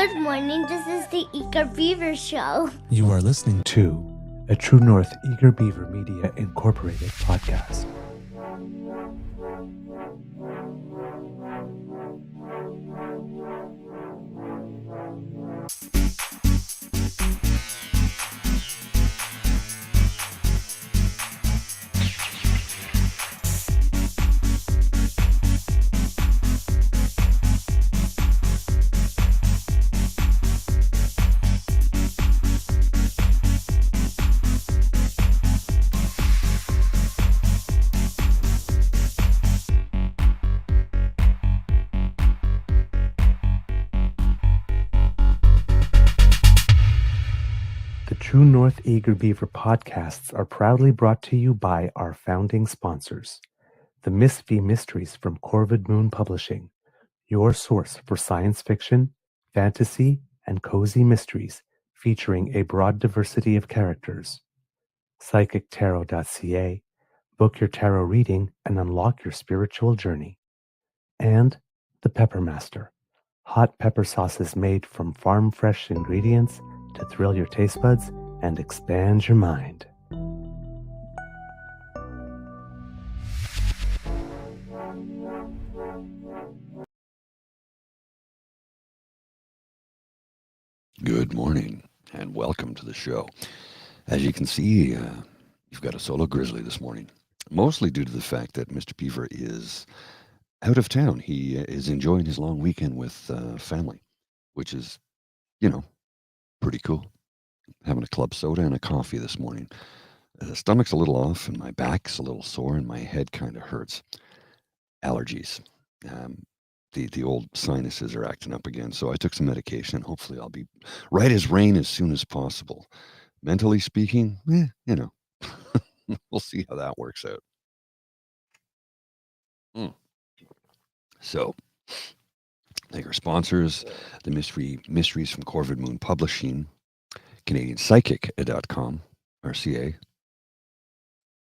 Good morning. This is the Eager Beaver Show. You are listening to a True North Eager Beaver Media Incorporated podcast. The True North Eager Beaver podcasts are proudly brought to you by our founding sponsors, the Miss V Mysteries from Corvid Moon Publishing, your source for science fiction, fantasy, and cozy mysteries featuring a broad diversity of characters. PsychicTarot.ca, book your tarot reading and unlock your spiritual journey. And the Pepper Master, hot pepper sauces made from farm-fresh ingredients to thrill your taste buds and expand your mind. Good morning and welcome to the show. As you can see, you've got a solo grizzly this morning, mostly due to the fact that Mr. Beaver is out of town. He is enjoying his long weekend with family, which is, pretty cool. Having a club soda and a coffee this morning. The stomach's a little off and my back's a little sore and my head kind of hurts. Allergies. The old sinuses are acting up again, so I took some medication. Hopefully I'll be right as rain as soon as possible. Mentally speaking, we'll see how that works out. So, thank our sponsors, the Mysteries from Corvid Moon Publishing, CanadianPsychic.com, or CA.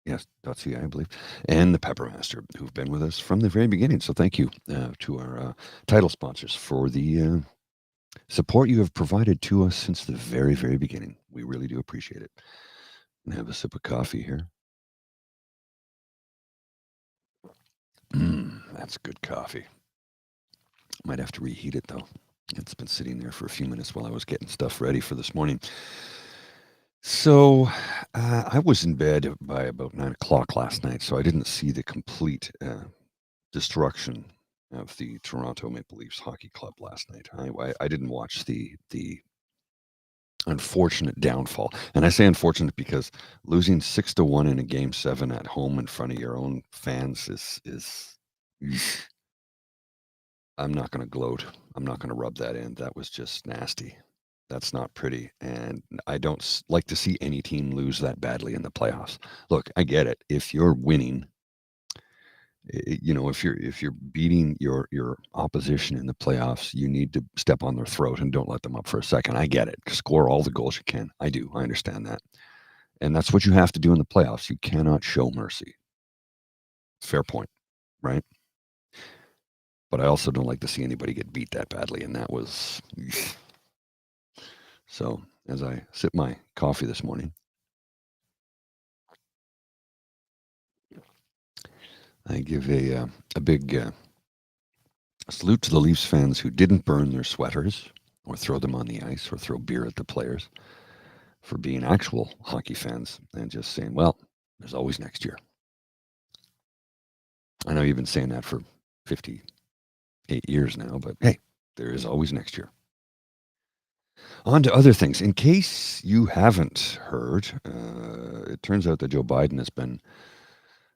Yes, .ca, I believe, and the Pepper Master, who've been with us from the very beginning. So thank you to our title sponsors for the support you have provided to us since the very, very beginning. We really do appreciate it. And have a sip of coffee here. That's good coffee. Might have to reheat it, though. It's been sitting there for a few minutes while I was getting stuff ready for this morning. So I was in bed by about 9 o'clock last night, so I didn't see the complete destruction of the Toronto Maple Leafs Hockey Club last night. I didn't watch the unfortunate downfall. And I say unfortunate because losing 6-1 in a Game 7 at home in front of your own fans is I'm not going to gloat. I'm not going to rub that in. That was just nasty. That's not pretty, and I don't like to see any team lose that badly in the playoffs. Look, I get it. If you're winning, if you're beating your opposition in the playoffs, you need to step on their throat and don't let them up for a second. I get it. Score all the goals you can. I do. I understand that, and that's what you have to do in the playoffs. You cannot show mercy. Fair point, right? But I also don't like to see anybody get beat that badly, and that was. So, as I sip my coffee this morning, I give a big salute to the Leafs fans who didn't burn their sweaters or throw them on the ice or throw beer at the players for being actual hockey fans and just saying, well, there's always next year. I know you've been saying that for 58 years now, but hey, there is always next year. On to other things. In case you haven't heard, it turns out that Joe Biden has been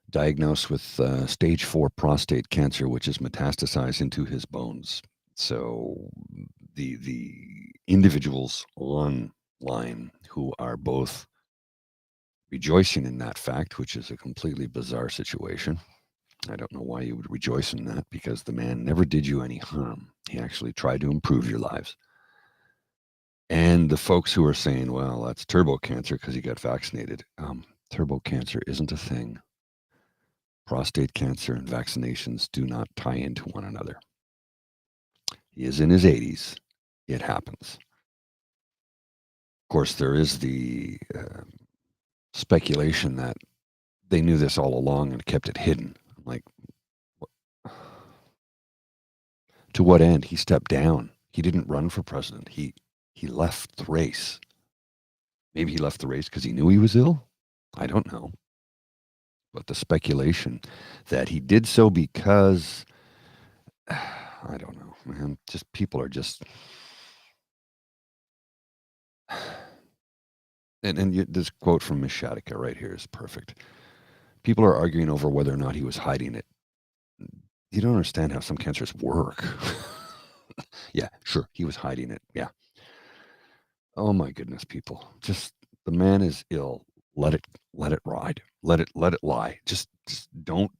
diagnosed with stage 4 prostate cancer, which is metastasized into his bones. So the individuals online who are both rejoicing in that fact, which is a completely bizarre situation. I don't know why you would rejoice in that, because the man never did you any harm. He actually tried to improve your lives. And the folks who are saying, well, that's turbo cancer because he got vaccinated. Turbo cancer isn't a thing. Prostate cancer and vaccinations do not tie into one another. He is in his 80s. it happens. Of course, there is the speculation that they knew this all along and kept it hidden. I'm like, to what end? He stepped down. He didn't run for president. He left the race. Maybe he left the race because he knew he was ill. I don't know. But the speculation that he did so because I don't know, man. Just people are just and this quote from Miss Shadika right here is perfect. People are arguing over whether or not he was hiding it. You don't understand how some cancers work. Yeah, sure, he was hiding it. Yeah. Oh my goodness, people. Just the man is ill. Let it ride. Let it lie. Just don't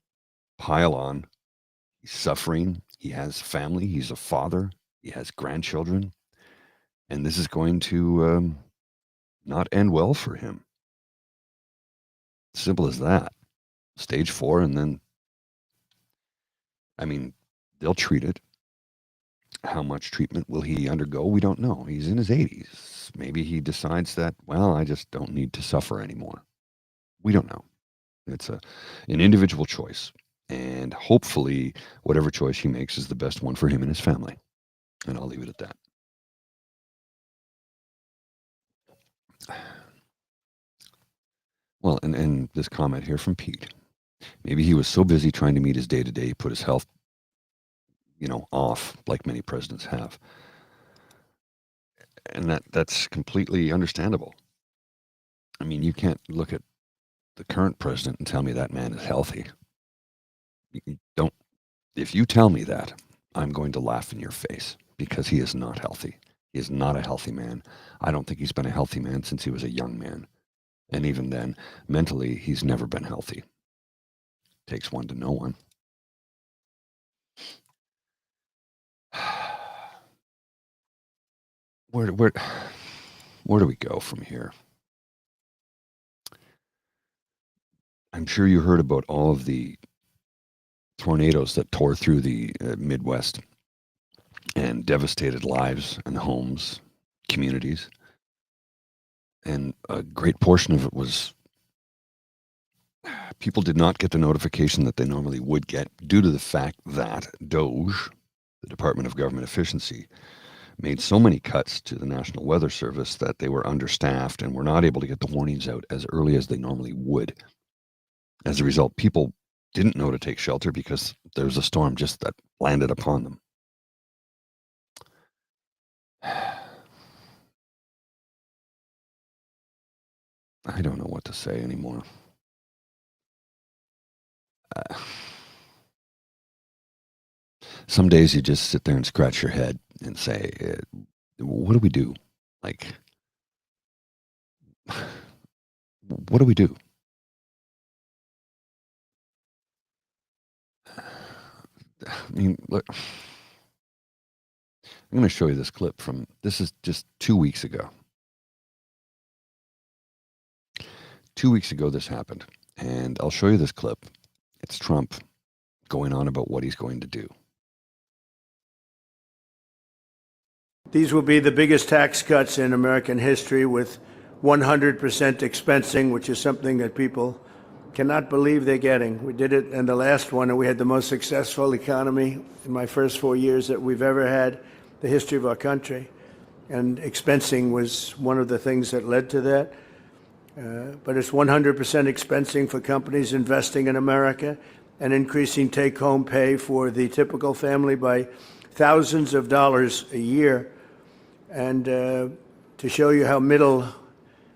pile on. He's suffering. He has family. He's a father. He has grandchildren. And this is going to not end well for him. Simple as that. Stage 4, and then, I mean, they'll treat it. How much treatment will he undergo? We don't know. He's in his 80s. Maybe he decides that, well, I just don't need to suffer anymore. We don't know. It's an individual choice. And hopefully, whatever choice he makes is the best one for him and his family. And I'll leave it at that. Well, and this comment here from Pete. Maybe he was so busy trying to meet his day-to-day, he put his health, off like many presidents have. And that's completely understandable. I mean, you can't look at the current president and tell me that man is healthy. You don't. If you tell me that, I'm going to laugh in your face because he is not healthy. He is not a healthy man. I don't think he's been a healthy man since he was a young man. And even then, mentally, he's never been healthy. Takes one to know one. Where do we go from here? I'm sure you heard about all of the tornadoes that tore through the Midwest and devastated lives and homes, communities. And a great portion of it was people did not get the notification that they normally would get due to the fact that DOGE, the Department of Government Efficiency, made so many cuts to the National Weather Service that they were understaffed and were not able to get the warnings out as early as they normally would. As a result, people didn't know to take shelter because there was a storm just that landed upon them. I don't know what to say anymore. Some days you just sit there and scratch your head and say, what do we do? Like, what do we do? I mean, look, I'm going to show you this clip from, this is just 2 weeks ago. 2 weeks ago, this happened. And I'll show you this clip. It's Trump going on about what he's going to do. These will be the biggest tax cuts in American history with 100% expensing, which is something that people cannot believe they're getting. We did it in the last one, and we had the most successful economy in my first 4 years that we've ever had in the history of our country. And expensing was one of the things that led to that. But it's 100% expensing for companies investing in America and increasing take-home pay for the typical family by thousands of dollars a year. And to show you how middle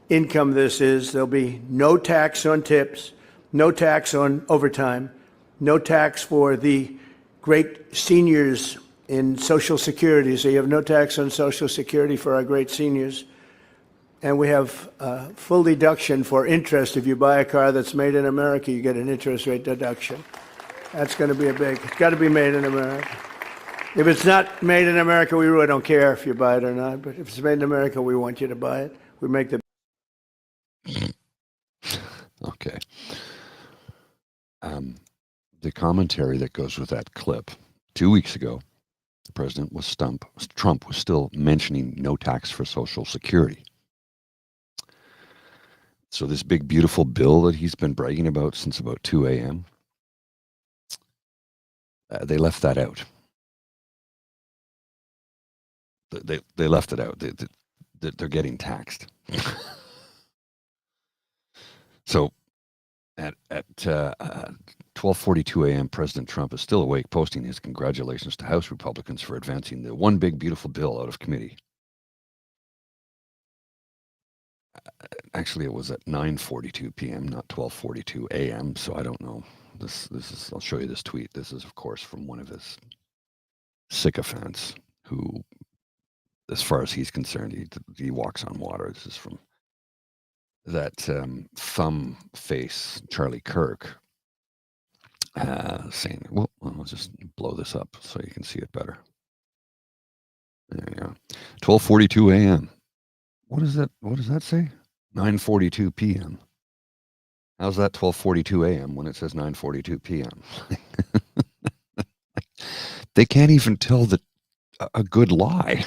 income this is, there'll be no tax on tips, no tax on overtime, no tax for the great seniors in Social Security. So you have no tax on Social Security for our great seniors. And we have full deduction for interest. If you buy a car that's made in America, you get an interest rate deduction. That's going to be it's got to be made in America. If it's not made in America, we really don't care if you buy it or not. But if it's made in America, we want you to buy it. We make the... Okay. The commentary that goes with that clip 2 weeks ago, Trump was still mentioning no tax for Social Security. So this big, beautiful bill that he's been bragging about since about 2 a.m., they left that out. They left it out. They're getting taxed. So at 12:42 a.m., President Trump is still awake, posting his congratulations to House Republicans for advancing the one big, beautiful bill out of committee. Actually, it was at 9:42 p.m., not 12:42 a.m. So I don't know. This is. I'll show you this tweet. This is, of course, from one of his sycophants who, as far as he's concerned, he walks on water. This is from that thumb face Charlie Kirk saying, well, I'll just blow this up so you can see it better. There you go. 12:42 a.m. What does that say? 9:42 p.m. How's that 12:42 a.m. when it says 9:42 p.m.? They can't even tell a good lie.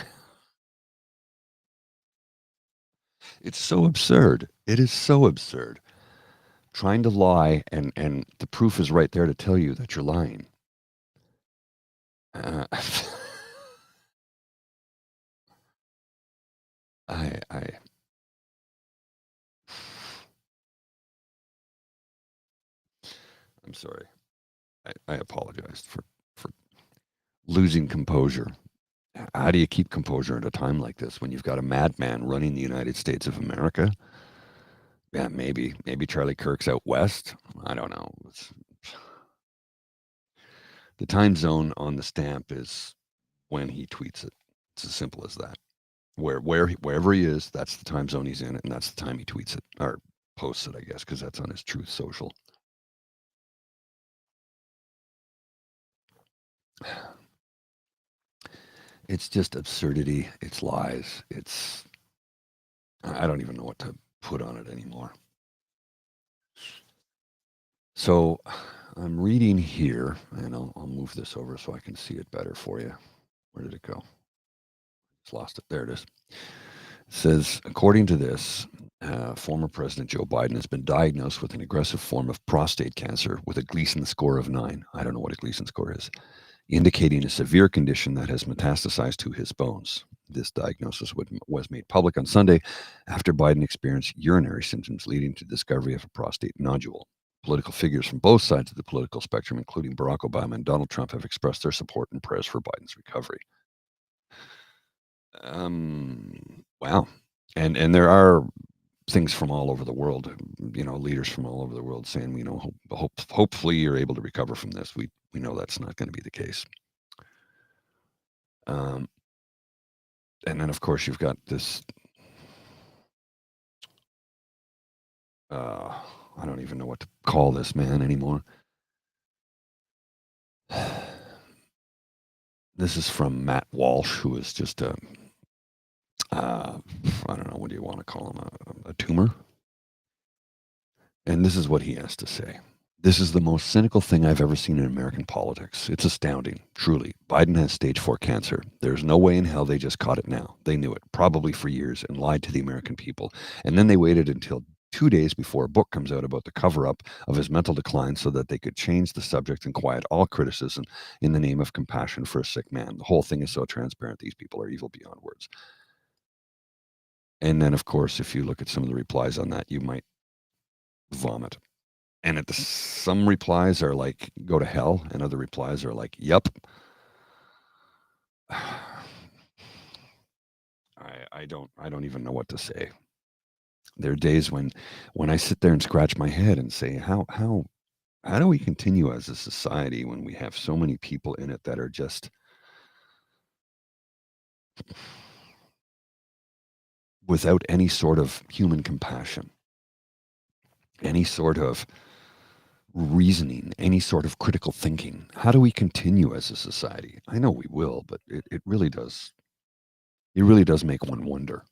It's so absurd. It is so absurd. Trying to lie, and the proof is right there to tell you that you're lying. I'm sorry. I apologize for losing composure. How do you keep composure at a time like this when you've got a madman running the United States of America? Yeah, maybe Charlie Kirk's out west. I don't know. The time zone on the stamp is when he tweets it. It's as simple as that. Wherever he is, that's the time zone he's in, and that's the time he tweets it or posts it, I guess, because that's on his Truth Social. It's just absurdity. It's lies. I don't even know what to put on it anymore. So I'm reading here, and I'll move this over so I can see it better for you. Where did it go? Just lost it. There it is. It says, according to this, former President Joe Biden has been diagnosed with an aggressive form of prostate cancer with a Gleason score of 9. I don't know what a Gleason score is, indicating a severe condition that has metastasized to his bones. This diagnosis was made public on Sunday after Biden experienced urinary symptoms leading to the discovery of a prostate nodule. Political figures from both sides of the political spectrum, including Barack Obama and Donald Trump, have expressed their support and prayers for Biden's recovery. Wow. And there are things from all over the world, leaders from all over the world saying, hopefully you're able to recover from this. We know that's not going to be the case. And then, of course, you've got this, I don't even know what to call this man anymore. This is from Matt Walsh, who is just I don't know, what do you want to call him, a tumor? And this is what he has to say. This is the most cynical thing I've ever seen in American politics. It's astounding, truly. Biden has stage 4 cancer. There's no way in hell they just caught it now. They knew it, probably for years, and lied to the American people. And then they waited until 2 days before a book comes out about the cover-up of his mental decline so that they could change the subject and quiet all criticism in the name of compassion for a sick man. The whole thing is so transparent. These people are evil beyond words. And then, of course, if you look at some of the replies on that, you might vomit. And some replies are like, go to hell, and other replies are like, yep. I don't even know what to say. There are days when I sit there and scratch my head and say, how do we continue as a society when we have so many people in it that are just without any sort of human compassion, any sort of reasoning, any sort of critical thinking? How do we continue as a society? I know we will, but it really does. It really does make one wonder.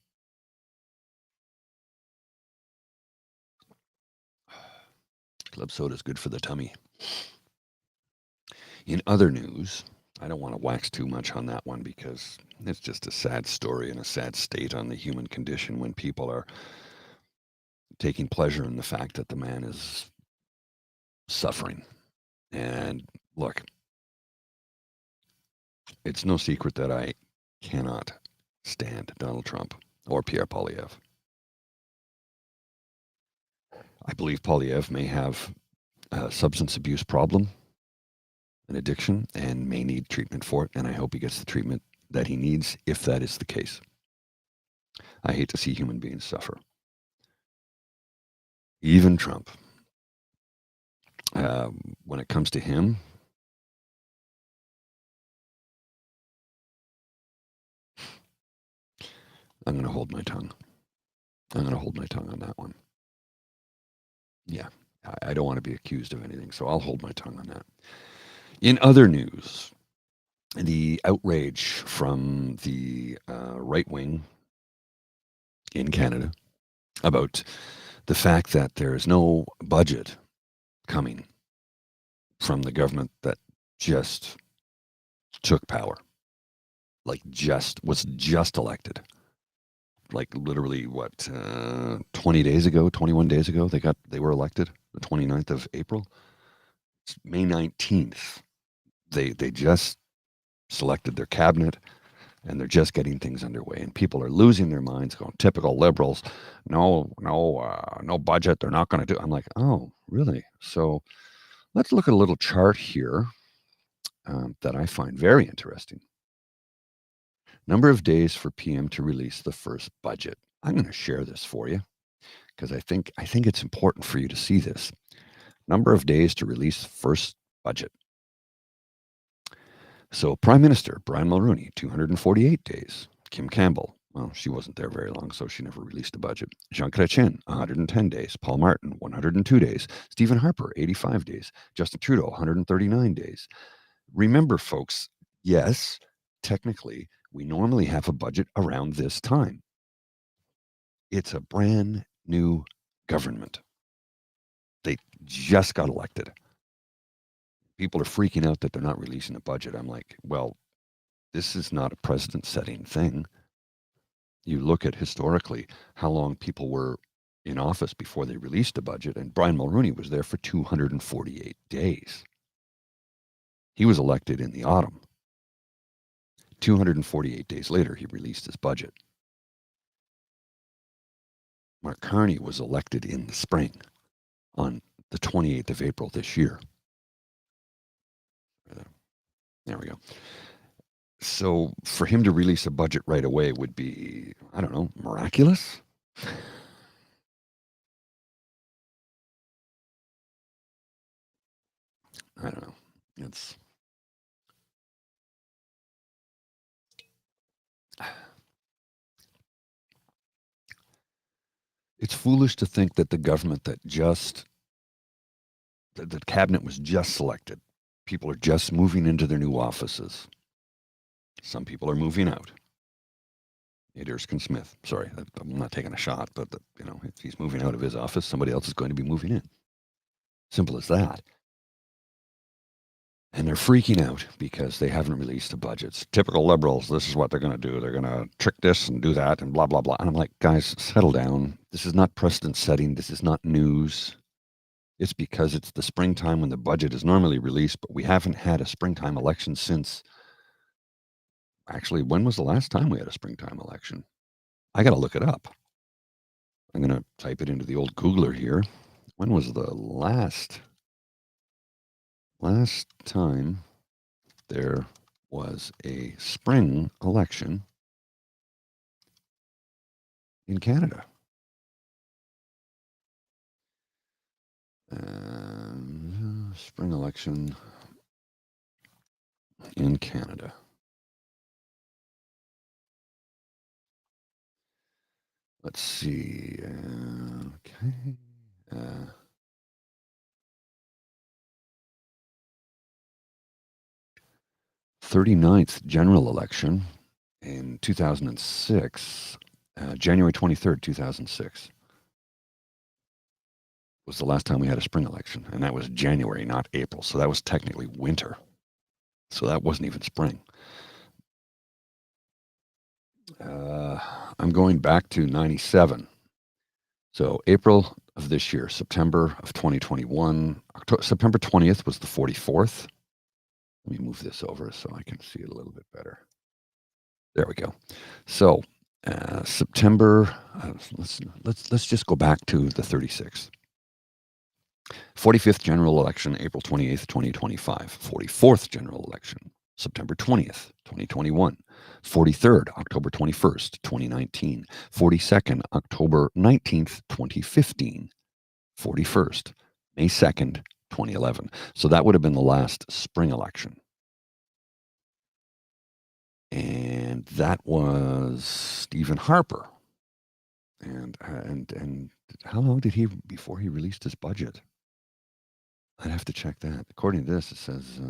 Club soda is good for the tummy. In other news, I don't want to wax too much on that one because it's just a sad story and a sad state on the human condition when people are taking pleasure in the fact that the man is suffering. And look, it's no secret that I cannot stand Donald Trump or Pierre Poilievre. I believe Poilievre may have a substance abuse problem, an addiction, and may need treatment for it, and I hope he gets the treatment that he needs if that is the case. I hate to see human beings suffer. Even Trump. When it comes to him, I'm going to hold my tongue. I'm going to hold my tongue on that one. Yeah, I don't want to be accused of anything, so I'll hold my tongue on that. In other news, the outrage from the right wing in Canada about the fact that there is no budget coming from the government that just took power, was just elected. Like literally, 20 days ago, 21 days ago, they were elected, the 29th of April. It's May 19th. They just selected their cabinet, and they're just getting things underway. And people are losing their minds, going, typical liberals, no budget, they're not going to do. I'm like, oh, really? So let's look at a little chart here that I find very interesting. Number of days for PM to release the first budget. I'm going to share this for you because I think it's important for you to see this. Number of days to release first budget. So Prime Minister Brian Mulroney, 248 days. Kim Campbell, well, she wasn't there very long, so she never released a budget. Jean Chrétien, 110 days. Paul Martin, 102 days. Stephen Harper, 85 days. Justin Trudeau, 139 days. Remember, folks, yes, technically, we normally have a budget around this time. It's a brand new government. They just got elected. People are freaking out that they're not releasing a budget. I'm like, well, this is not a precedent-setting thing. You look at historically how long people were in office before they released a budget, and Brian Mulroney was there for 248 days. He was elected in the autumn. 248 days later, he released his budget. Mark Carney was elected in the spring on the 28th of April this year. There we go. So for him to release a budget right away would be, I don't know, miraculous? I don't know. It's foolish to think that the government that the cabinet was just selected, people are just moving into their new offices. Some people are moving out. Erskin Smith, sorry, I'm not taking a shot, but if he's moving out of his office, somebody else is going to be moving in. Simple as that. And they're freaking out because they haven't released the budgets. Typical liberals, this is what they're going to do. They're going to trick this and do that and blah, blah, blah. And I'm like, guys, settle down. This is not precedent setting. This is not news. It's because it's the springtime when the budget is normally released, but we haven't had a springtime election since. Actually, when was the last time we had a springtime election? I got to look it up. I'm going to type it into the old Googler here. When was the last time there was a spring election in Canada? Spring election in Canada. Let's see. Okay. 39th general election in 2006, January 23rd, 2006, was the last time we had a spring election. And that was January, not April. So that was technically winter. So that wasn't even spring. I'm going back to 97. So April of this year, September of 2021, September 20th was the 44th. Let me move this over so I can see it a little bit better. There we go. So September, let's just go back to the 36th. 45th general election, April 28th, 2025. 44th general election, September 20th, 2021. 43rd, October 21st, 2019. 42nd, October 19th, 2015. 41st, May 2nd, 2011. So that would have been the last spring election. And that was Stephen Harper. And how long did he, before he released his budget? I'd have to check that. According to this, it says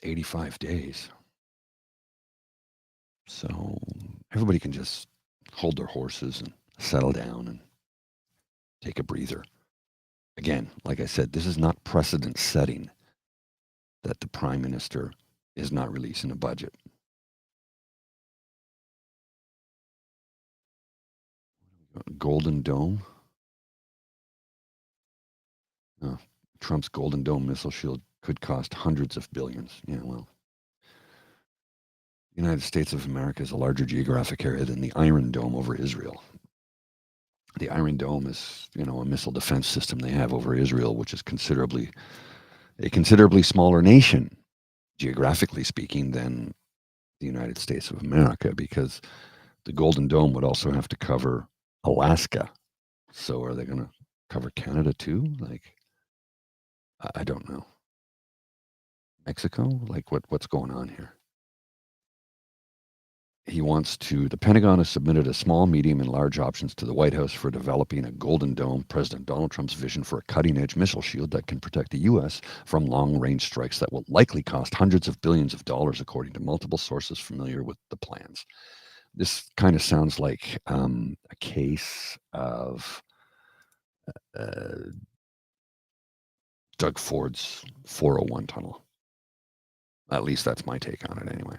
85 days. So everybody can just hold their horses and settle down and take a breather. Again, like I said, this is not precedent setting that the prime minister is not releasing a budget. Golden Dome. Trump's Golden Dome missile shield could cost hundreds of billions. Yeah, well, the United States of America is a larger geographic area than the Iron Dome over Israel. The Iron Dome is, a missile defense system they have over Israel, which is a considerably smaller nation, geographically speaking, than the United States of America, because the Golden Dome would also have to cover Alaska. So are they going to cover Canada too? Like, I don't know. Mexico? Like, what's going on here? The Pentagon has submitted a small, medium, and large options to the White House for developing a Golden Dome, President Donald Trump's vision for a cutting-edge missile shield that can protect the U.S. from long-range strikes that will likely cost hundreds of billions of dollars, according to multiple sources familiar with the plans. This kind of sounds like a case of Doug Ford's 401 tunnel. At least that's my take on it anyway.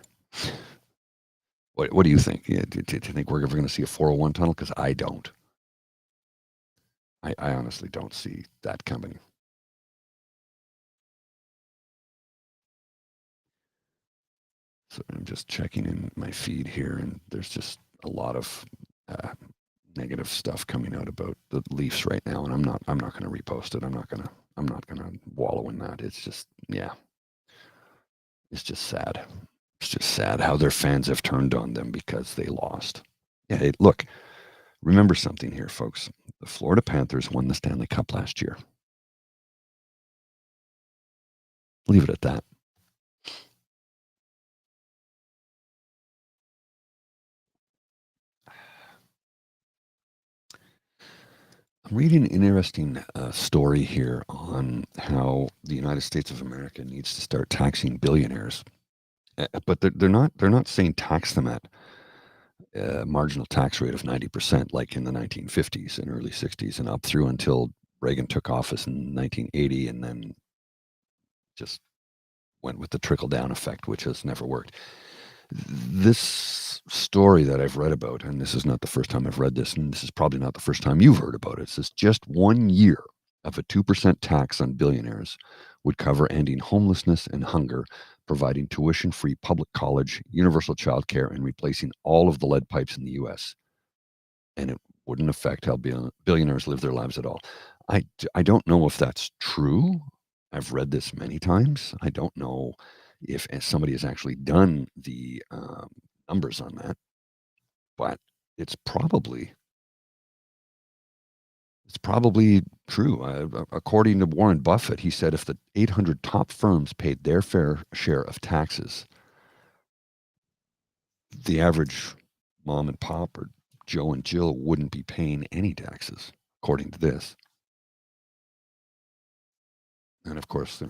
What do you think? Do you think we're ever going to see a 401 tunnel? Because I don't. I honestly don't see that coming. So I'm just checking in my feed here, and there's just a lot of negative stuff coming out about the Leafs right now, and I'm not going to repost it. I'm not going to wallow in that. It's just, yeah. It's just sad. It's just sad how their fans have turned on them because they lost. Yeah, look, remember something here, folks. The Florida Panthers won the Stanley Cup last year. Leave it at that. I'm reading an interesting story here on how the United States of America needs to start taxing billionaires. But they're not saying tax them at a marginal tax rate of 90%, like in the 1950s and early 60s and up through until Reagan took office in 1980 and then just went with the trickle-down effect, which has never worked. This story that I've read about, and this is not the first time I've read this, and this is probably not the first time you've heard about it, it says just 1 year of a 2% tax on billionaires would cover ending homelessness and hunger, providing tuition-free public college, universal child care, and replacing all of the lead pipes in the U.S. And it wouldn't affect how billionaires live their lives at all. I don't know if that's true. I've read this many times. I don't know if somebody has actually done the numbers on that, but it's probably true. According to Warren Buffett, he said if the 800 top firms paid their fair share of taxes, the average mom and pop or Joe and Jill wouldn't be paying any taxes, according to this. And of course,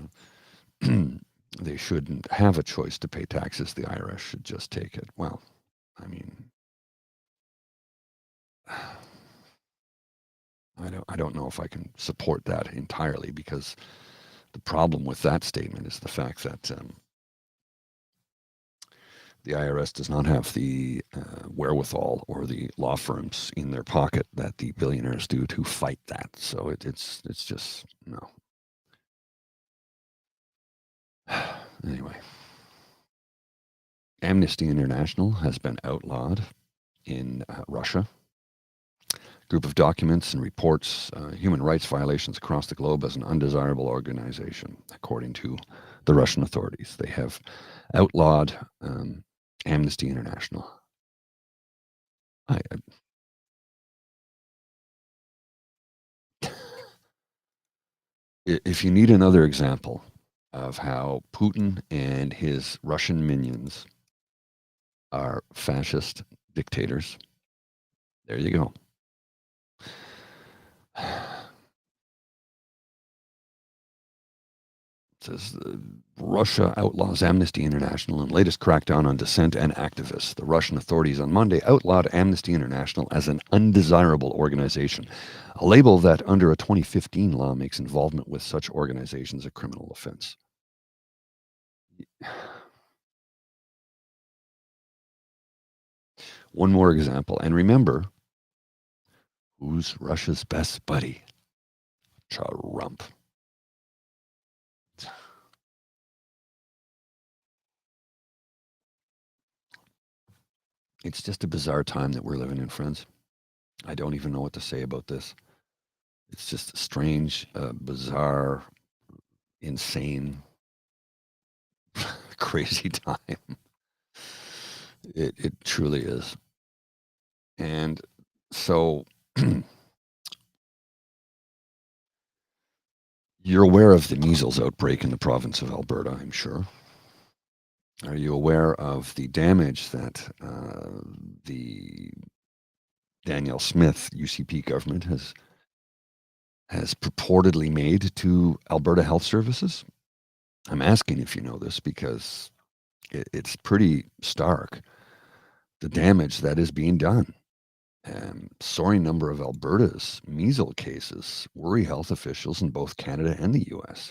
they shouldn't have a choice to pay taxes. The IRS should just take it. Well, I mean, I don't know if I can support that entirely because The problem with that statement is the fact that the IRS does not have the wherewithal or the law firms in their pocket that the billionaires do to fight that. So it's just no. Anyway, Amnesty International has been outlawed in Russia. Group of documents and reports human rights violations across the globe as an undesirable organization, according to the Russian authorities. They have outlawed Amnesty International. If you need another example of how Putin and his Russian minions are fascist dictators, there you go. It says Russia outlaws Amnesty International in latest crackdown on dissent and activists. The Russian authorities on Monday outlawed Amnesty International as an undesirable organization, a label that under a 2015 law makes involvement with such organizations a criminal offense. One more example, and remember, who's Russia's best buddy? Trump. It's just a bizarre time that we're living in, friends. I don't even know what to say about this. It's just a strange, bizarre, insane, crazy time. It truly is. And so you're aware of the measles outbreak in the province of Alberta, I'm sure. Are you aware of the damage that the Danielle Smith UCP government has purportedly made to Alberta Health Services? I'm asking if you know this because it's pretty stark, the damage that is being done. Soaring number of Alberta's measles cases worry health officials in both Canada and the U.S.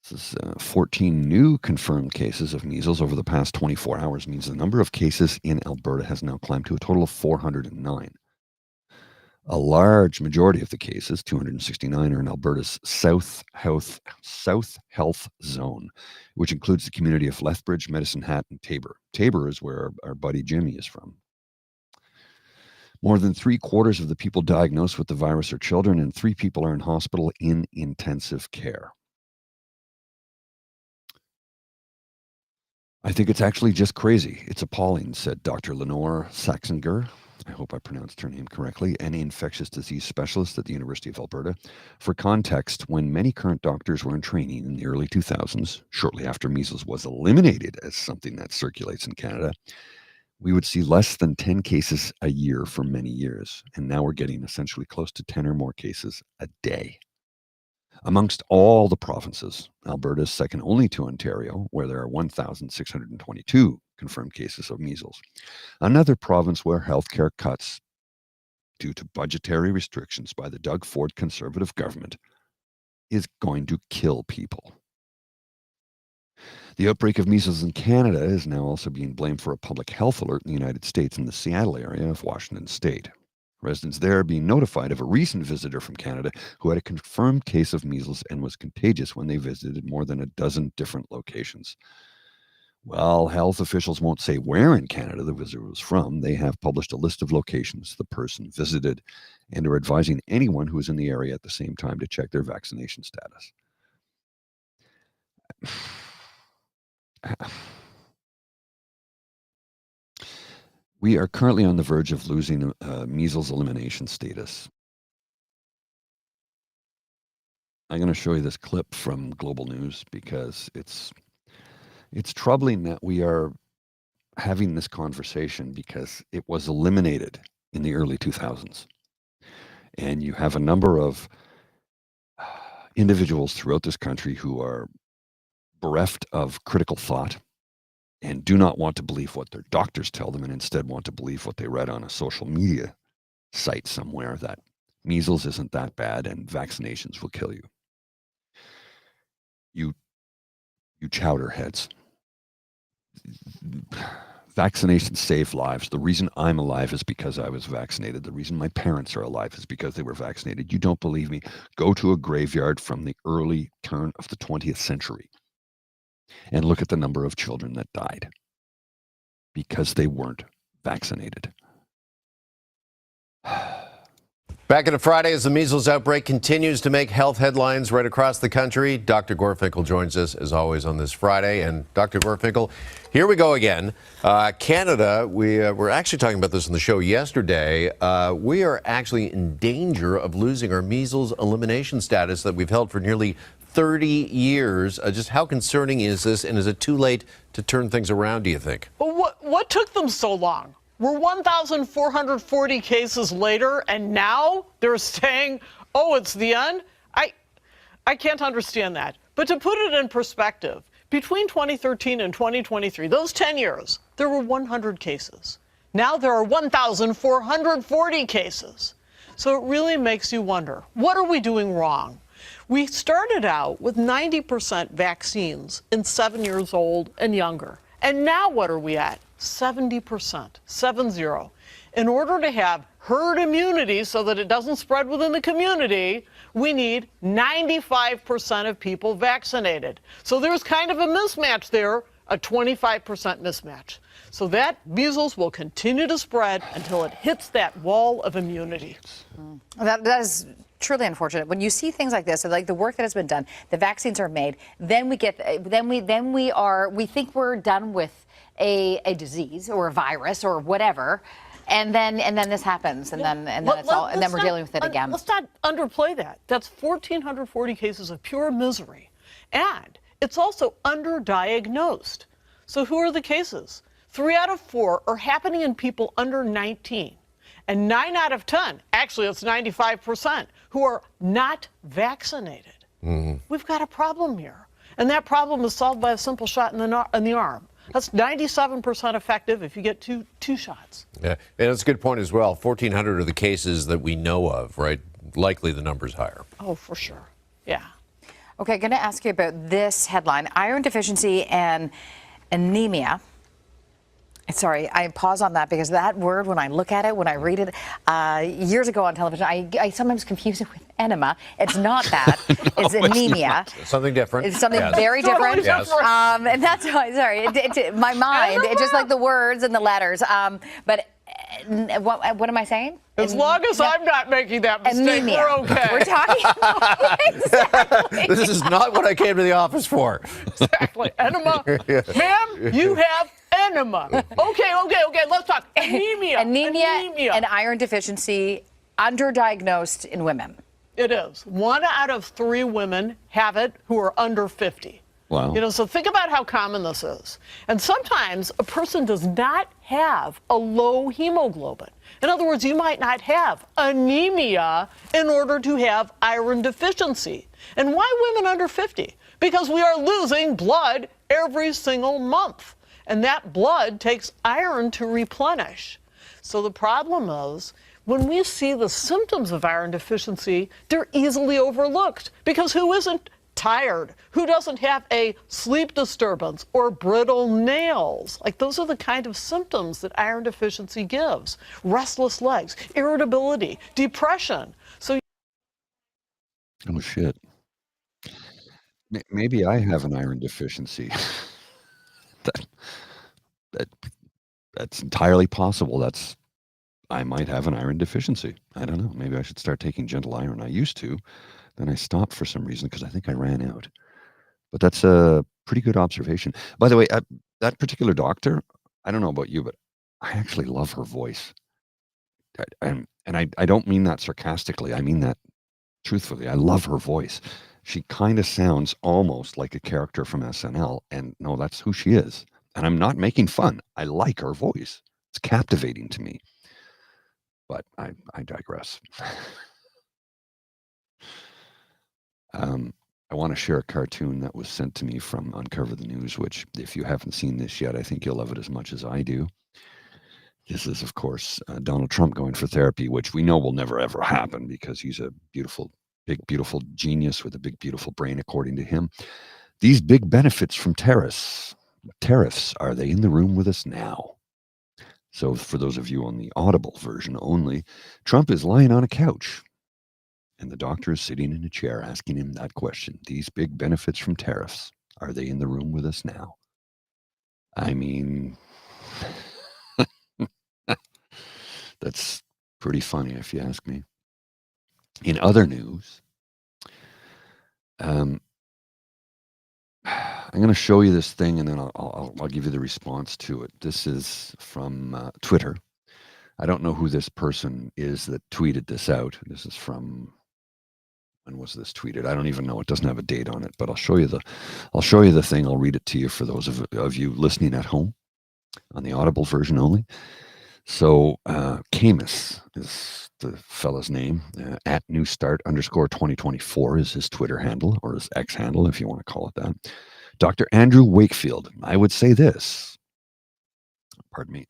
This is 14 new confirmed cases of measles over the past 24 hours means the number of cases in Alberta has now climbed to a total of 409. A large majority of the cases, 269, are in Alberta's South Health Zone, which includes the community of Lethbridge, Medicine Hat, and Tabor. Tabor is where our buddy Jimmy is from. More than 3/4 of the people diagnosed with the virus are children, and 3 people are in hospital in intensive care. I think it's actually just crazy. It's appalling, said Dr. Lenore Saxinger. I hope I pronounced her name correctly, an infectious disease specialist at the University of Alberta. For context, when many current doctors were in training in the early 2000s, shortly after measles was eliminated as something that circulates in Canada, we would see less than 10 cases a year for many years. And now we're getting essentially close to 10 or more cases a day. Amongst all the provinces, Alberta is second only to Ontario, where there are 1,622 confirmed cases of measles. Another province where healthcare cuts due to budgetary restrictions by the Doug Ford Conservative government is going to kill people. The outbreak of measles in Canada is now also being blamed for a public health alert in the United States in the Seattle area of Washington State. Residents there are being notified of a recent visitor from Canada who had a confirmed case of measles and was contagious when they visited more than a dozen different locations. Well, health officials won't say where in Canada the visitor was from. They have published a list of locations the person visited and are advising anyone who is in the area at the same time to check their vaccination status. We are currently on the verge of losing measles elimination status. I'm going to show you this clip from Global News because it's troubling that we are having this conversation because it was eliminated in the early 2000s. And you have a number of individuals throughout this country who are bereft of critical thought and do not want to believe what their doctors tell them and instead want to believe what they read on a social media site somewhere, that measles isn't that bad and vaccinations will kill you. you chowderheads. Vaccinations save lives. The reason I'm alive is because I was vaccinated. The reason my parents are alive is because they were vaccinated. You don't believe me? Go to a graveyard from the early turn of the 20th century and look at the number of children that died because they weren't vaccinated. Back into Friday as the measles outbreak continues to make health headlines right across the country. Dr. Gorfinkel joins us as always on this Friday. And Dr. Gorfinkel, here we go again. Canada, we were actually talking about this on the show yesterday. We are actually in danger of losing our measles elimination status that we've held for nearly 30 years. Just how concerning is this? And is it too late to turn things around, do you think? Well, what took them so long? We're 1,440 cases later, and now they're saying, oh, it's the end? I can't understand that. But to put it in perspective, between 2013 and 2023, those 10 years, there were 100 cases. Now there are 1,440 cases. So it really makes you wonder, what are we doing wrong? We started out with 90% vaccines in 7 years old and younger. And now what are we at? 70%, 70. In order to have herd immunity so that it doesn't spread within the community, we need 95% of people vaccinated. So there's kind of a mismatch there, a 25% mismatch. So that measles will continue to spread until it hits that wall of immunity. That is truly unfortunate. When you see things like this, like the work that has been done, the vaccines are made, then we think we're done with a disease or a virus or whatever, and then this happens, and then we're dealing with it again. Let's not underplay that. That's 1,440 cases of pure misery, and it's also underdiagnosed. So who are the cases? 3 out of 4 are happening in people under 19, and 9 out of 10, actually it's 95%, who are not vaccinated. Mm-hmm. We've got a problem here, and that problem is solved by a simple shot in the arm. That's 97% effective if you get two shots. Yeah, and it's a good point as well. 1,400 are the cases that we know of, right? Likely the number's higher. Oh, for sure. Yeah. Okay, going to ask you about this headline: iron deficiency and anemia. Sorry, I pause on that because that word, when I look at it, when I read it, years ago on television, I sometimes confuse it with enema. It's not that. No, it's anemia. It's something different. It's something very different. Yes. And that's why, sorry, my mind, it's just like the words and the letters. But what am I saying? As long as I'm not making that mistake, anemia. We're okay. We're talking exactly. This is not what I came to the office for. Exactly. Enema. Ma'am, you have enema. Okay, let's talk. Anemia. Anemia and iron deficiency underdiagnosed in women. It is. 1 out of 3 women have it who are under 50. Wow. You know, so think about how common this is. And sometimes a person does not have a low hemoglobin. In other words, you might not have anemia in order to have iron deficiency. And why women under 50? Because we are losing blood every single month. And that blood takes iron to replenish. So the problem is, when we see the symptoms of iron deficiency, they're easily overlooked. Because who isn't tired? Who doesn't have a sleep disturbance or brittle nails? Like, those are the kind of symptoms that iron deficiency gives. Restless legs, irritability, depression. So, Oh, shit. Maybe I have an iron deficiency. That's entirely possible. I might have an iron deficiency. I don't know. Maybe I should start taking gentle iron. I used to. Then I stopped for some reason because I think I ran out. But that's a pretty good observation. By the way, that particular doctor, I don't know about you, but I actually love her voice. And I don't mean that sarcastically. I mean that truthfully. I love her voice. She kind of sounds almost like a character from SNL. And no, that's who she is. And I'm not making fun. I like her voice. It's captivating to me. But I digress. I want to share a cartoon that was sent to me from Uncover the News, which, if you haven't seen this yet, I think you'll love it as much as I do. This is, of course, Donald Trump going for therapy, which we know will never, ever happen because he's a beautiful, big, beautiful genius with a big, beautiful brain, according to him. These big benefits from tariffs, are they in the room with us now? So for those of you on the audible version only, Trump is lying on a couch and the doctor is sitting in a chair asking him that question. These big benefits from tariffs, are they in the room with us now? I mean, that's pretty funny if you ask me. In other news, I'm going to show you this thing and then I'll give you the response to it. This is from Twitter. I don't know who this person is that tweeted this out. This is from, when was this tweeted? I don't even know. It doesn't have a date on it, but I'll show you the thing. I'll read it to you for those of you listening at home on the audible version only. So Camus is the fellow's name. At @newstart_2024 is his Twitter handle, or his X handle, if you want to call it that. Dr. Andrew Wakefield, I would say this. Pardon me.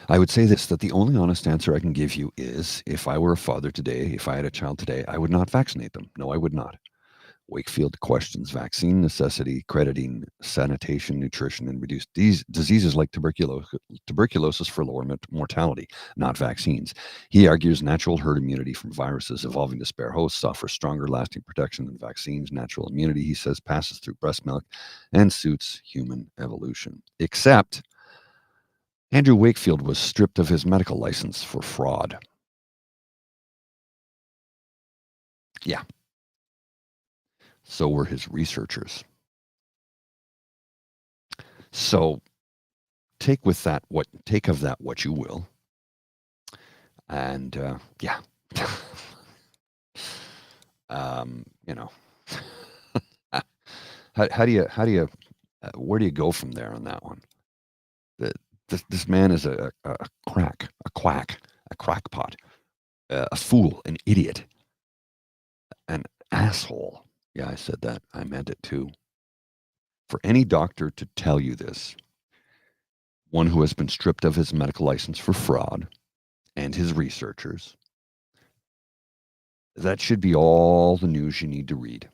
I would say this, that the only honest answer I can give you is, if I were a father today, if I had a child today, I would not vaccinate them. No, I would not. Wakefield questions vaccine necessity, crediting sanitation, nutrition, and reduced these diseases like tuberculosis for lower mortality, not vaccines. He argues natural herd immunity from viruses evolving to spare hosts offers stronger lasting protection than vaccines. Natural immunity, he says, passes through breast milk and suits human evolution. Except Andrew Wakefield was stripped of his medical license for fraud. Yeah. So were his researchers. So take of that what you will. And yeah. You know. how do you where do you go from there on that one? This man is a quack, a crackpot, a fool, an idiot, an asshole. Yeah, I said that. I meant it too. For any doctor to tell you this, one who has been stripped of his medical license for fraud, and his researchers, that should be all the news you need to read.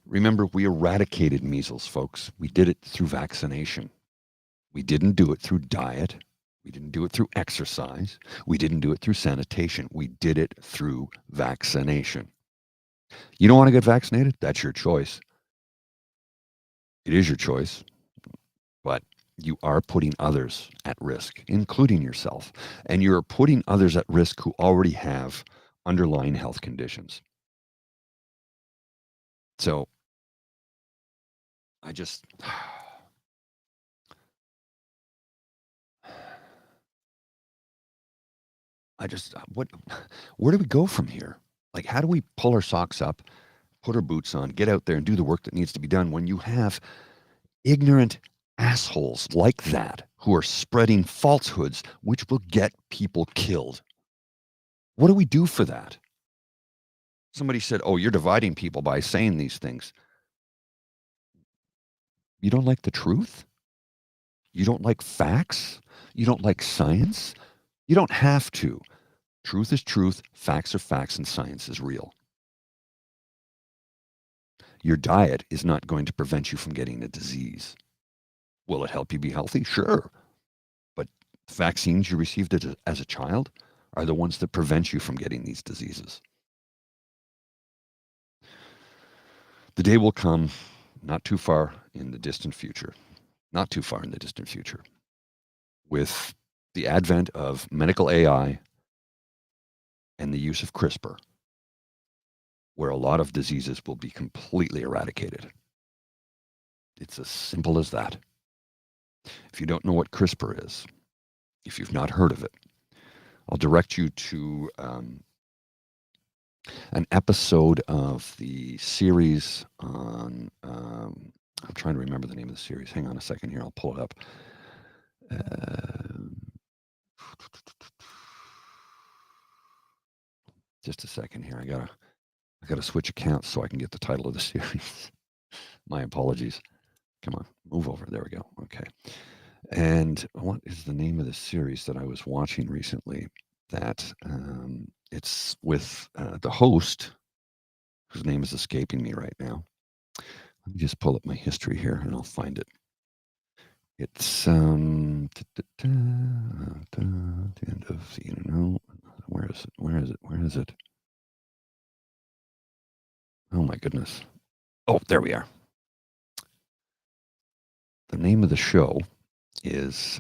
Remember, we eradicated measles, folks. We did it through vaccination. We didn't do it through diet. We didn't do it through exercise. We didn't do it through sanitation. We did it through vaccination. You don't want to get vaccinated? That's your choice. It is your choice. But you are putting others at risk, including yourself. And you're putting others at risk who already have underlying health conditions. So I just... where do we go from here? Like, how do we pull our socks up, put our boots on, get out there and do the work that needs to be done when you have ignorant assholes like that who are spreading falsehoods, which will get people killed? What do we do for that? Somebody said, oh, you're dividing people by saying these things. You don't like the truth? You don't like facts? You don't like science? You don't have to. Truth is truth, facts are facts, and science is real. Your diet is not going to prevent you from getting a disease. Will it help you be healthy? Sure. But vaccines you received as a child are the ones that prevent you from getting these diseases. The day will come not too far in the distant future, with the advent of medical AI and the use of CRISPR, where a lot of diseases will be completely eradicated. It's as simple as that. If you don't know what CRISPR is, if you've not heard of it, I'll direct you to an episode of the series on, I'm trying to remember the name of the series. Hang on a second here. I'll pull it up. Just a second here. I gotta switch accounts so I can get the title of the series. My apologies. Come on, move over. There we go. Okay. And what is the name of the series that I was watching recently? That it's with the host whose name is escaping me right now. Let me just pull up my history here and I'll find it. It's the end of the internet. Where is it? Where is it? Where is it? Oh my goodness. Oh, there we are. The name of the show is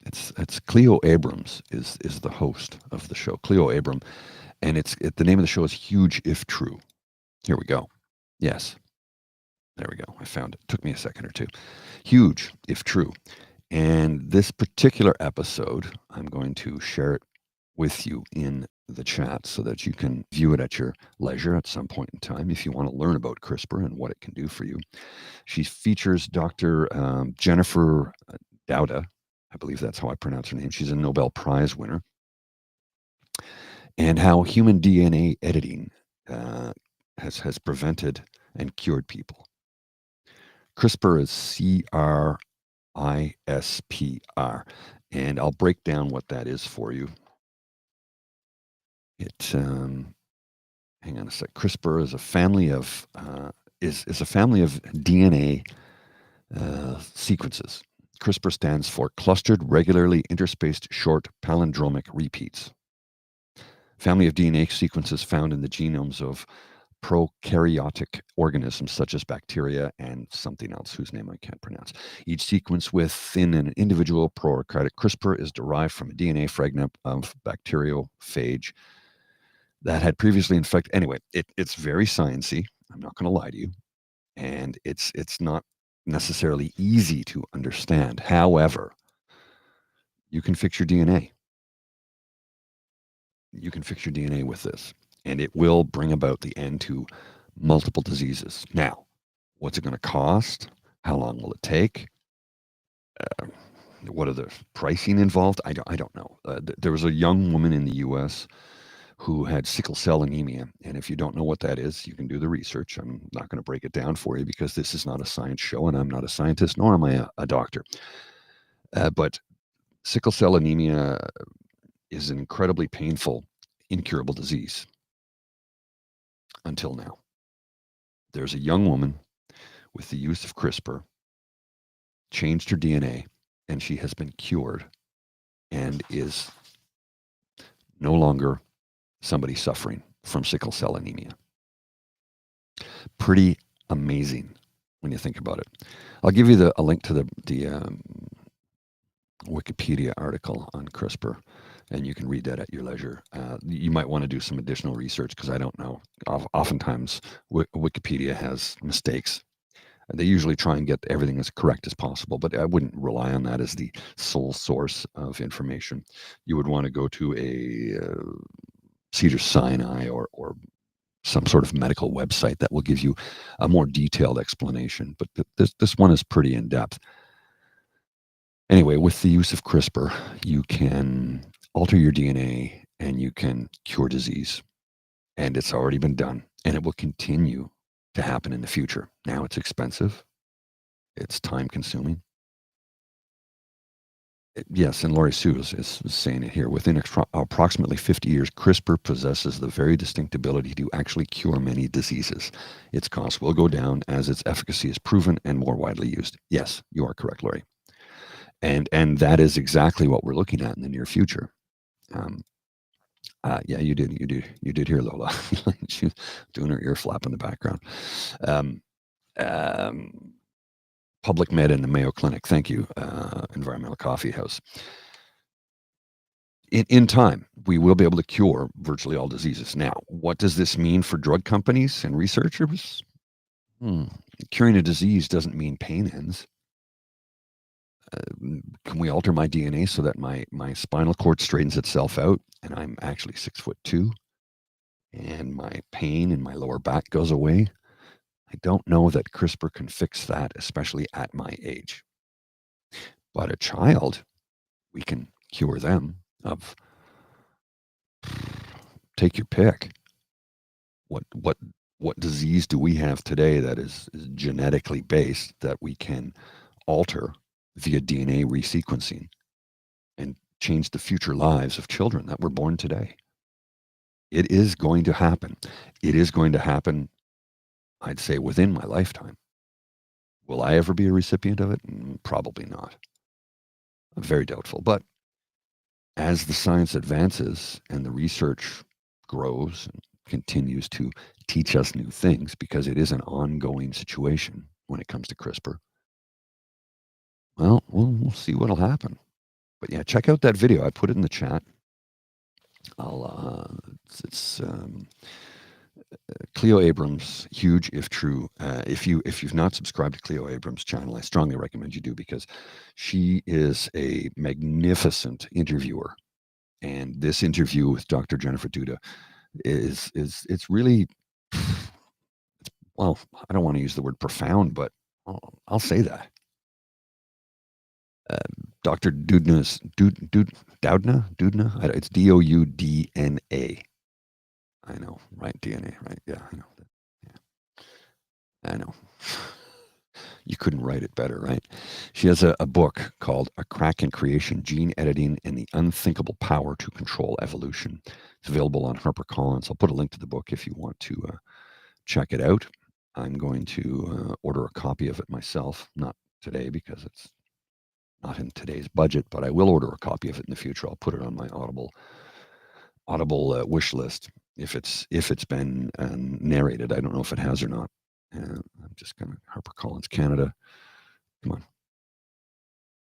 it's Cleo Abrams is the host of the show. Cleo Abram, and the name of the show is Huge If True. Here we go. Yes. There we go. I found it. Took me a second or two. Huge If True. And this particular episode, I'm going to share it with you in the chat so that you can view it at your leisure at some point in time if you want to learn about CRISPR and what it can do for you. She features Dr. Jennifer Dauda. I believe that's how I pronounce her name. She's a Nobel Prize winner. And how human DNA editing has prevented and cured people. CRISPR is CRISPR, and I'll break down what that is for you. Hang on a sec. CRISPR is a family of is a family of DNA sequences. CRISPR stands for clustered, regularly interspaced, short palindromic repeats. Family of DNA sequences found in the genomes of prokaryotic organisms such as bacteria and something else whose name I can't pronounce. Each sequence within an individual prokaryotic CRISPR is derived from a DNA fragment of bacteriophage that had previously infected. Anyway, it's very sciencey. I'm not going to lie to you. And it's not necessarily easy to understand. However, you can fix your DNA. You can fix your DNA with this, and it will bring about the end to multiple diseases. Now, what's it going to cost? How long will it take? What are the pricing involved? I don't know. There was a young woman in the U.S. who had sickle cell anemia, and if you don't know what that is, you can do the research. I'm not going to break it down for you because this is not a science show, and I'm not a scientist, nor am I a doctor. But sickle cell anemia is an incredibly painful, incurable disease until now. There's a young woman with the use of CRISPR, changed her DNA, and she has been cured and is no longer somebody suffering from sickle cell anemia. Pretty amazing when you think about it. I'll give you a link to the Wikipedia article on CRISPR, and you can read that at your leisure. You might want to do some additional research because I don't know. Oftentimes, Wikipedia has mistakes. They usually try and get everything as correct as possible, but I wouldn't rely on that as the sole source of information. You would want to go to a Cedars-Sinai or some sort of medical website that will give you a more detailed explanation. But this one is pretty in-depth. Anyway, with the use of CRISPR, you can alter your DNA and you can cure disease. And it's already been done, and it will continue to happen in the future. Now it's expensive. It's time-consuming. Yes, and Laurie Sue is saying it here. Within approximately 50 years, CRISPR possesses the very distinct ability to actually cure many diseases. Its cost will go down as its efficacy is proven and more widely used. Yes, you are correct, Laurie. And that is exactly what we're looking at in the near future. Yeah, you did hear Lola. She's doing her ear flap in the background. Public Med and the Mayo Clinic. Thank you, Environmental Coffee House. In time, we will be able to cure virtually all diseases. Now, what does this mean for drug companies and researchers? Curing a disease doesn't mean pain ends. Can we alter my DNA so that my spinal cord straightens itself out and I'm actually 6'2" and my pain in my lower back goes away? I don't know that CRISPR can fix that, especially at my age. But a child, we can cure them of, take your pick. What disease do we have today that is genetically based that we can alter via DNA resequencing and change the future lives of children that were born today? It is going to happen. It is going to happen, I'd say, within my lifetime. Will I ever be a recipient of it? Probably not. Very doubtful. But as the science advances and the research grows and continues to teach us new things, because it is an ongoing situation when it comes to CRISPR, well, we'll see what'll happen. But yeah, check out that video. I put it in the chat. It's Cleo Abrams, huge if true. If you've not subscribed to Cleo Abrams' channel, I strongly recommend you do, because she is a magnificent interviewer. And this interview with Dr. Jennifer Duda it's really, well, I don't want to use the word profound, but I'll say that. Dr. Doudna, it's Doudna. I know, right? DNA, right? Yeah, I know. Yeah, I know. You couldn't write it better, right? She has a book called A Crack in Creation, Gene Editing and the Unthinkable Power to Control Evolution. It's available on HarperCollins. I'll put a link to the book if you want to check it out. I'm going to order a copy of it myself, not today because it's not in today's budget, but I will order a copy of it in the future. I'll put it on my Audible wish list if it's been narrated. I don't know if it has or not. I'm just going to HarperCollins Canada. Come on.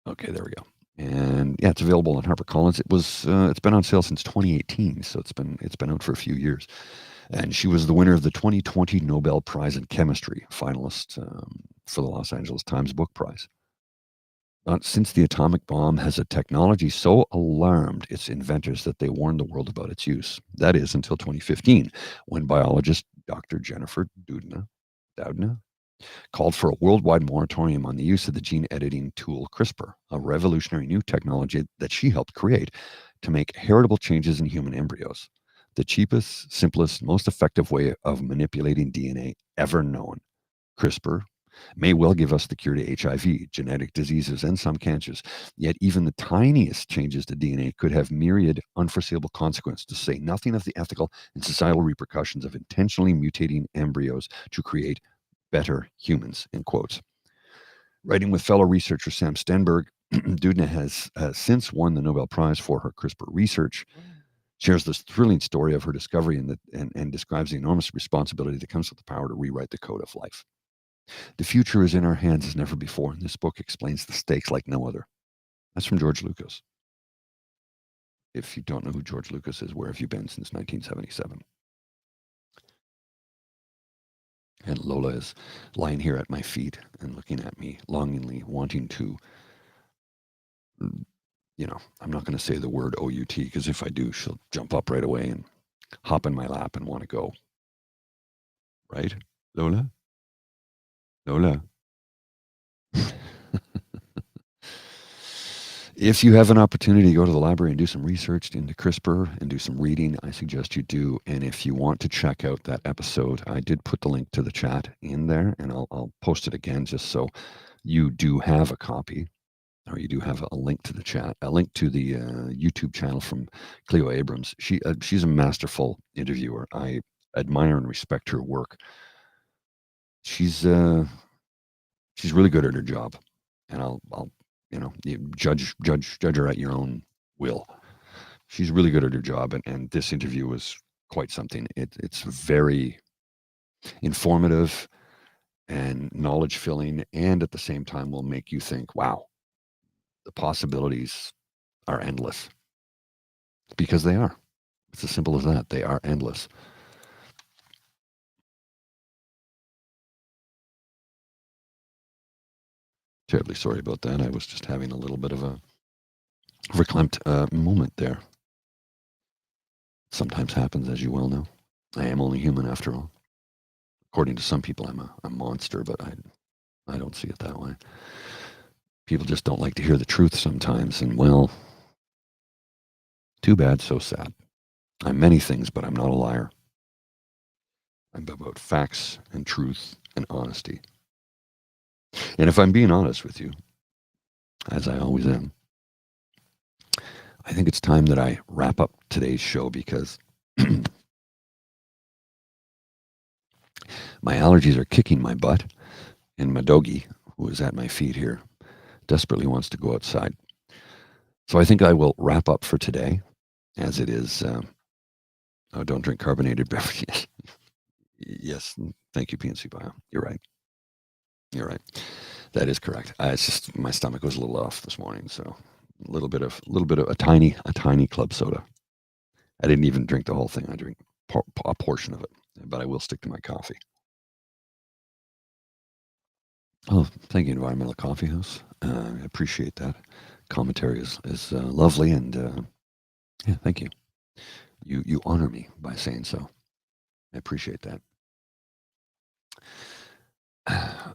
Okay, there we go. And yeah, it's available on HarperCollins. It's been on sale since 2018, so it's been out for a few years. And she was the winner of the 2020 Nobel Prize in Chemistry, finalist for the Los Angeles Times Book Prize. Not since the atomic bomb has a technology so alarmed its inventors that they warned the world about its use. That is until 2015, when biologist Dr. Jennifer Doudna called for a worldwide moratorium on the use of the gene editing tool CRISPR, a revolutionary new technology that she helped create to make heritable changes in human embryos. The cheapest, simplest, most effective way of manipulating DNA ever known. CRISPR may well give us the cure to HIV, genetic diseases, and some cancers. Yet even the tiniest changes to DNA could have myriad unforeseeable consequences, to say nothing of the ethical and societal repercussions of intentionally mutating embryos to create better humans, in quotes. Writing with fellow researcher Sam Stenberg, Doudna has since won the Nobel Prize for her CRISPR research, shares this thrilling story of her discovery and describes the enormous responsibility that comes with the power to rewrite the code of life. The future is in our hands as never before, and this book explains the stakes like no other. That's from George Lucas. If you don't know who George Lucas is, where have you been since 1977? And Lola is lying here at my feet and looking at me longingly, wanting to, I'm not going to say the word OUT, because if I do, she'll jump up right away and hop in my lap and want to go. Right, Lola? Lola? If you have an opportunity to go to the library and do some research into CRISPR and do some reading, I suggest you do. And if you want to check out that episode, I did put the link to the chat in there, and I'll post it again just so you do have a copy, or you do have a link to the chat, a link to the YouTube channel from Cleo Abrams. She's a masterful interviewer. I admire and respect her work. She's really good at her job, and I'll you judge her at your own will. She's really good at her job, and this interview was quite something. It's very informative and knowledge filling, and at the same time will make you think, wow, the possibilities are endless, because they are. It's as simple as that. They are endless. Terribly sorry about that. I was just having a little bit of a verklempt moment there. Sometimes happens, as you well know. I am only human after all. According to some people, I'm a monster, but I don't see it that way. People just don't like to hear the truth sometimes, and well, too bad, so sad. I'm many things, but I'm not a liar. I'm about facts and truth and honesty. And if I'm being honest with you, as I always am, I think it's time that I wrap up today's show, because My allergies are kicking my butt, and my doggy, who is at my feet here, desperately wants to go outside. So I think I will wrap up for today, as it is. Oh, don't drink carbonated beverages. Yes, thank you, PNC Bio. You're right. You're right. That is correct. It's just my stomach was a little off this morning, so a little bit of a tiny club soda. I didn't even drink the whole thing. I drink a portion of it, but I will stick to my coffee. Oh, thank you, Environmental Coffee House. I appreciate that. Commentary is lovely, and yeah, thank you. You honor me by saying so. I appreciate that.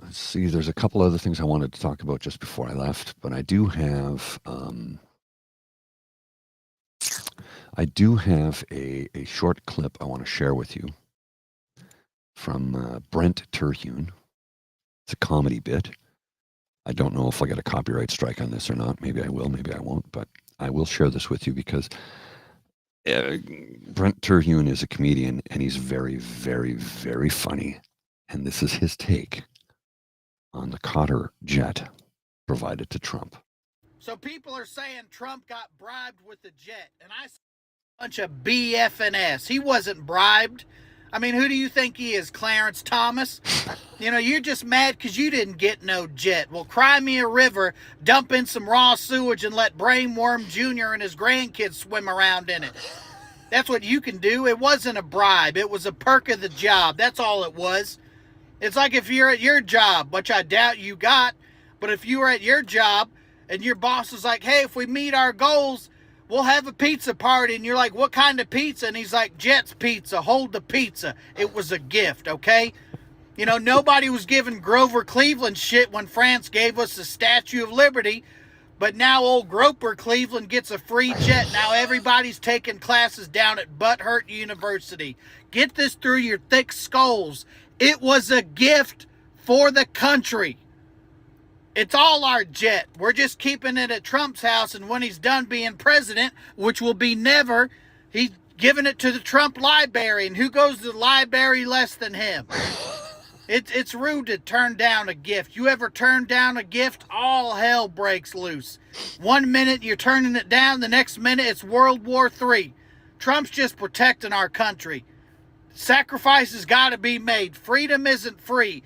Let's see, there's a couple other things I wanted to talk about just before I left, but I do have a short clip I want to share with you from Brent Terhune. It's a comedy bit. I don't know if I get a copyright strike on this or not. Maybe I will, maybe I won't, but I will share this with you because Brent Terhune is a comedian, and he's very, very, very funny. And this is his take on the Qatar jet provided to Trump. So people are saying Trump got bribed with the jet, and I say a bunch of BFNS. He wasn't bribed. I mean, who do you think he is, Clarence Thomas? You know, you're just mad because you didn't get no jet. Well, cry me a river, dump in some raw sewage, and let Brainworm Jr. and his grandkids swim around in it. That's what you can do. It wasn't a bribe. It was a perk of the job. That's all it was. It's like if you're at your job, which I doubt you got, but if you were at your job and your boss is like, hey, if we meet our goals, we'll have a pizza party. And you're like, what kind of pizza? And he's like, Jet's Pizza, hold the pizza. It was a gift, okay? You know, nobody was giving Grover Cleveland shit when France gave us the Statue of Liberty. But now old Groper Cleveland gets a free jet. Now everybody's taking classes down at Butthurt University. Get this through your thick skulls. It was a gift for the country. It's all our jet. We're just keeping it at Trump's house, and when he's done being president, which will be never, he's giving it to the Trump library. And who goes to the library less than him? It's rude to turn down a gift. You ever turn down a gift? All hell breaks loose. 1 minute you're turning it down, the next minute it's World War III. Trump's just protecting our country. Sacrifices got to be made. Freedom isn't free.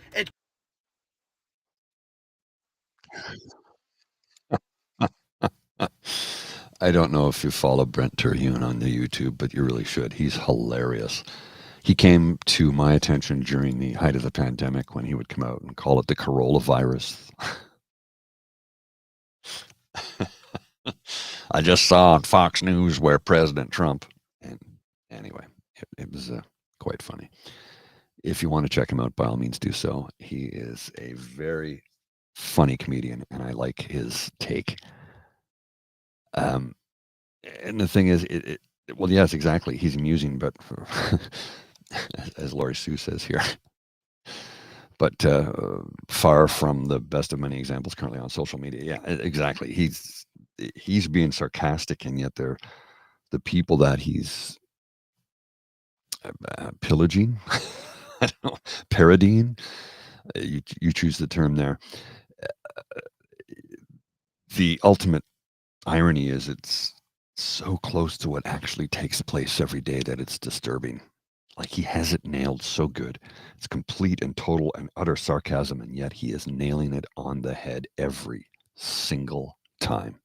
I don't know if you follow Brent Terhune on the YouTube, but you really should. He's hilarious. He came to my attention during the height of the pandemic when he would come out and call it the coronavirus. I just saw on Fox News where President Trump, and anyway, it was quite funny. If you want to check him out, by all means do so. He is a very funny comedian, and I like his take. And the thing is, well, yes, exactly. He's amusing, but as Laurie Sue says here, but far from the best of many examples currently on social media. Yeah, exactly. He's being sarcastic, and yet they're the people that he's pillaging. I don't know, parodying. You choose the term there. The ultimate irony is it's so close to what actually takes place every day that it's disturbing. Like, he has it nailed so good. It's complete and total and utter sarcasm, and yet he is nailing it on the head every single time.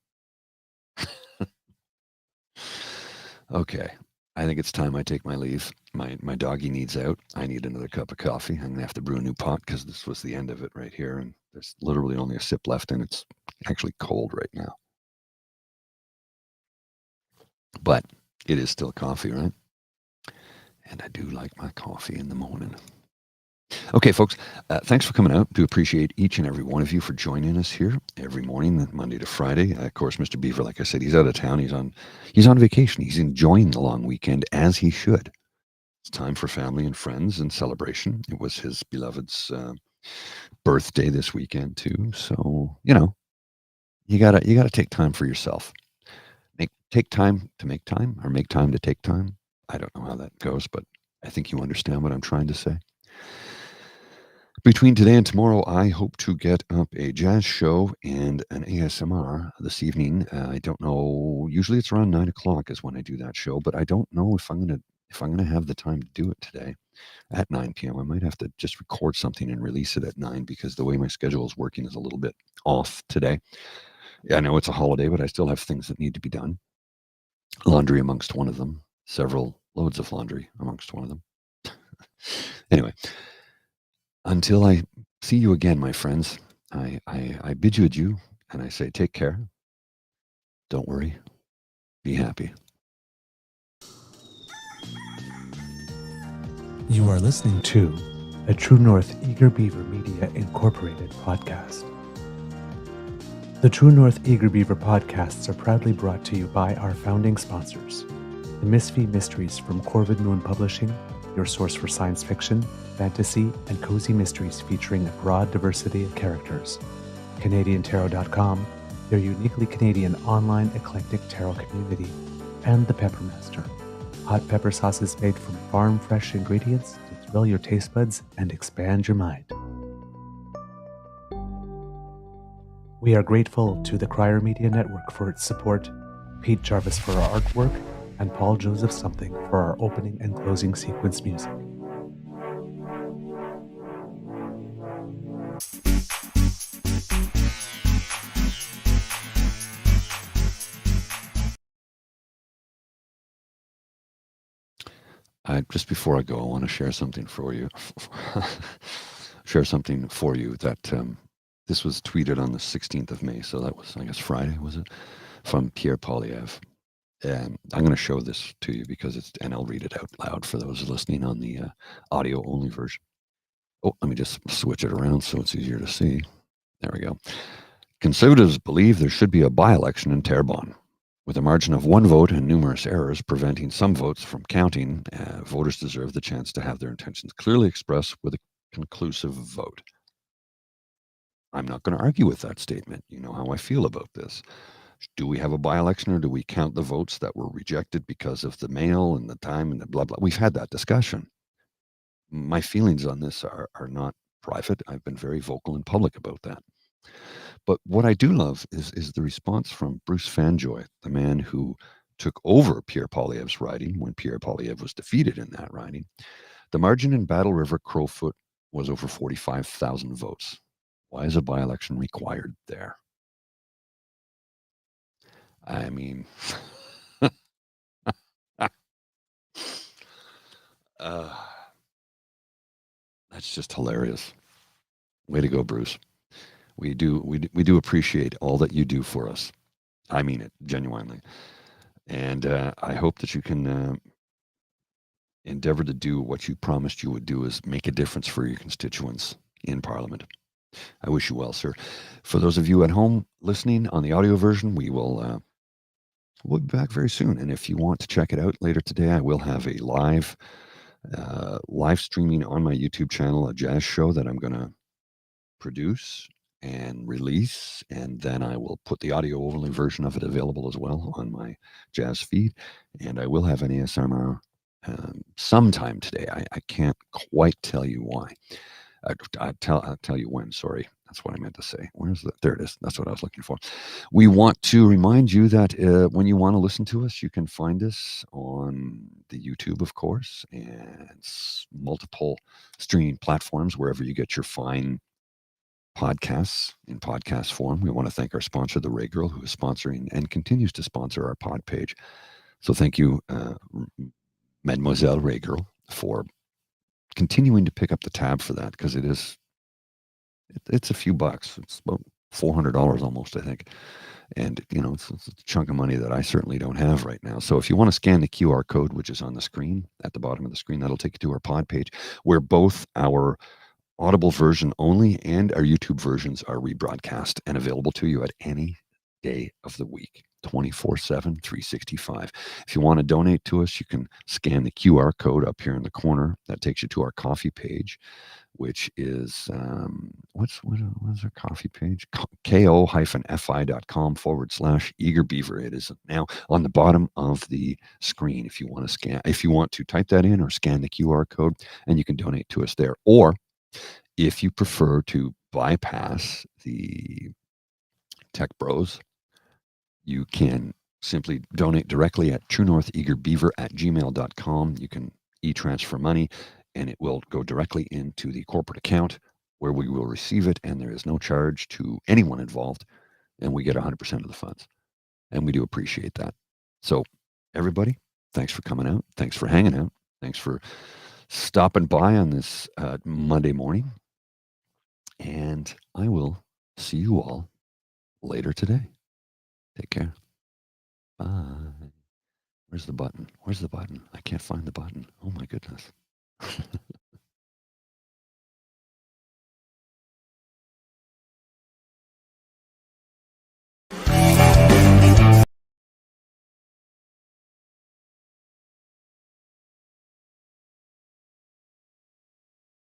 Okay, I think it's time I take my leave. My doggy needs out. I need another cup of coffee. I'm going to have to brew a new pot because this was the end of it right here, and there's literally only a sip left, and it's actually cold right now. But it is still coffee, right? And I do like my coffee in the morning. Okay, folks, thanks for coming out. Do appreciate each and every one of you for joining us here every morning, Monday to Friday. Of course, Mr. Beaver, like I said, he's out of town. He's on vacation. He's enjoying the long weekend, as he should. It's time for family and friends and celebration. It was his beloved's birthday this weekend too. So, you gotta take time for yourself. Take time to make time, or make time to take time. I don't know how that goes, but I think you understand what I'm trying to say. Between today and tomorrow, I hope to get up a jazz show and an ASMR this evening. I don't know. Usually it's around 9 o'clock is when I do that show, but I don't know if I'm gonna have the time to do it today at 9 p.m. I might have to just record something and release it at 9 because the way my schedule is working is a little bit off today. I know it's a holiday, but I still have things that need to be done. Laundry amongst one of them. Several loads of laundry amongst one of them. Anyway. Until I see you again, my friends, I bid you adieu, and I say take care. Don't worry. Be happy. You are listening to a True North Eager Beaver Media Incorporated podcast. The True North Eager Beaver podcasts are proudly brought to you by our founding sponsors, the Misfit Mysteries from Corvid Moon Publishing, your source for science fiction, fantasy, and cozy mysteries featuring a broad diversity of characters. CanadianTarot.com, their uniquely Canadian online eclectic tarot community, and The Peppermaster, hot pepper sauces made from farm-fresh ingredients to thrill your taste buds and expand your mind. We are grateful to the Crier Media Network for its support, Pete Jarvis for our artwork, and Paul Joseph Something for our opening and closing sequence music. Just before I go, I want to share something for you. That this was tweeted on the 16th of May, so that was, I guess, Friday, was it? From Pierre Poilievre. And I'm going to show this to you and I'll read it out loud for those listening on the audio only version. Oh, let me just switch it around so it's easier to see. There we go. Conservatives believe there should be a by-election in Terrebonne. With a margin of 1 vote and numerous errors preventing some votes from counting, voters deserve the chance to have their intentions clearly expressed with a conclusive vote. I'm not going to argue with that statement. You know how I feel about this. Do we have a by-election or do we count the votes that were rejected because of the mail and the time and the blah, blah? We've had that discussion. My feelings on this are not private. I've been very vocal and public about that. But what I do love is the response from Bruce Fanjoy, the man who took over Pierre Poilievre's riding when Pierre Poilievre was defeated in that riding. The margin in Battle River Crowfoot was over 45,000 votes. Why is a by-election required there? I mean, that's just hilarious. Way to go, Bruce. We do appreciate all that you do for us. I mean it, genuinely. And I hope that you can endeavor to do what you promised you would do, is make a difference for your constituents in Parliament. I wish you well, sir. For those of you at home listening on the audio version, we'll be back very soon. And if you want to check it out later today, I will have a live streaming on my YouTube channel, a jazz show that I'm going to produce and release, and then I will put the audio only version of it available as well on my jazz feed. And I will have an ASMR sometime today. I can't quite tell you why. I'll tell you when. Sorry, that's what I meant to say. There it is. That's what I was looking for. We want to remind you that when you want to listen to us, you can find us on the YouTube, of course, and multiple streaming platforms wherever you get your fine podcasts in podcast form. We want to thank our sponsor, the Ray Girl, who is sponsoring and continues to sponsor our pod page. So thank you, Mademoiselle Ray Girl, for continuing to pick up the tab for that, because it's a few bucks. It's about $400 almost, I think. And, it's a chunk of money that I certainly don't have right now. So if you want to scan the QR code, which is on the screen, at the bottom of the screen, that'll take you to our pod page, where both our Audible version only and our YouTube versions are rebroadcast and available to you at any day of the week, 24/7, 365. If you want to donate to us, you can scan the QR code up here in the corner. That takes you to our coffee page, which is, what's our coffee page? ko-fi.com/eagerbeaver. It is now on the bottom of the screen if you want to type that in or scan the QR code, and you can donate to us there. Or if you prefer to bypass the tech bros, you can simply donate directly at truenortheagerbeaver@gmail.com. You can e-transfer money, and it will go directly into the corporate account where we will receive it, and there is no charge to anyone involved, and we get 100% of the funds. And we do appreciate that. So, everybody, thanks for coming out. Thanks for hanging out. Thanks for stopping by on this Monday morning. And I will see you all later today. Take care. Bye. Where's the button? Where's the button? I can't find the button. Oh my goodness.